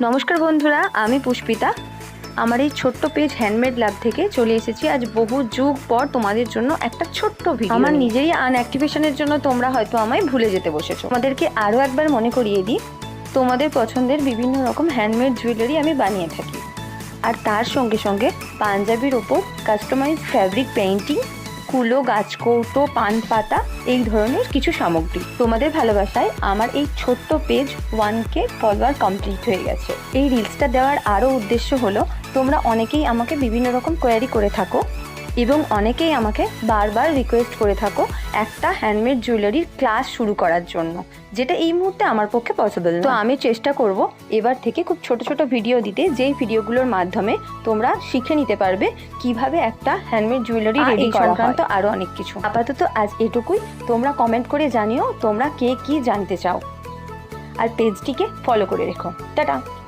নমস্কার বন্ধুরা, আমি পুষ্পিতা। আমার এই ছোট্ট পেজ হ্যান্ডমেড ল্যাব থেকে চলে এসেছি আজ বহু যুগ পর তোমাদের জন্য একটা ছোট্ট ভিডিও। আমার নিজেরই আনঅ্যাক্টিভেশনের জন্য তোমরা হয়তো আমায় ভুলে যেতে বসেছো। তোমাদেরকে আরও একবার মনে করিয়ে দিই, তোমাদের পছন্দের বিভিন্ন রকম হ্যান্ডমেড জুয়েলারি আমি বানিয়ে থাকি। আর তার সঙ্গে সঙ্গে পাঞ্জাবির ওপর কাস্টমাইজ ফ্যাব্রিক পেইন্টিং, কুলো, গাছকৌটো, পান পাতা, এই ধরনের কিছু সামগ্রী। তোমাদের ভালোবাসায় আমার এই ছোট্ট পেজ 1K ফলোয়ার কমপ্লিট হয়ে গেছে। এই রিলসটা দেওয়ার আরও উদ্দেশ্য হলো, তোমরা অনেকেই আমাকে বিভিন্ন রকম কোয়ারি করে থাকো এবং অনেকেই আমাকে বারবার রিকোয়েস্ট করে থাকো একটা হ্যান্ডমেড জুয়েলারির ক্লাস শুরু করার জন্য, যেটা এই মুহূর্তে আমার পক্ষে পসিবল না। তো আমি চেষ্টা করব এবার থেকে খুব ছোট ছোট ভিডিও দিতে, যেই ভিডিওগুলোর মাধ্যমে তোমরা শিখে নিতে পারবে কিভাবে একটা হ্যান্ডমেড জুয়েলারি রেডি করা সংক্রান্ত আরও অনেক কিছু। আপাতত আজ এটুকুই। তোমরা কমেন্ট করে জানিও তোমরা কে কি জানতে চাও, আর পেজটিকে ফলো করে রেখো। টাটা।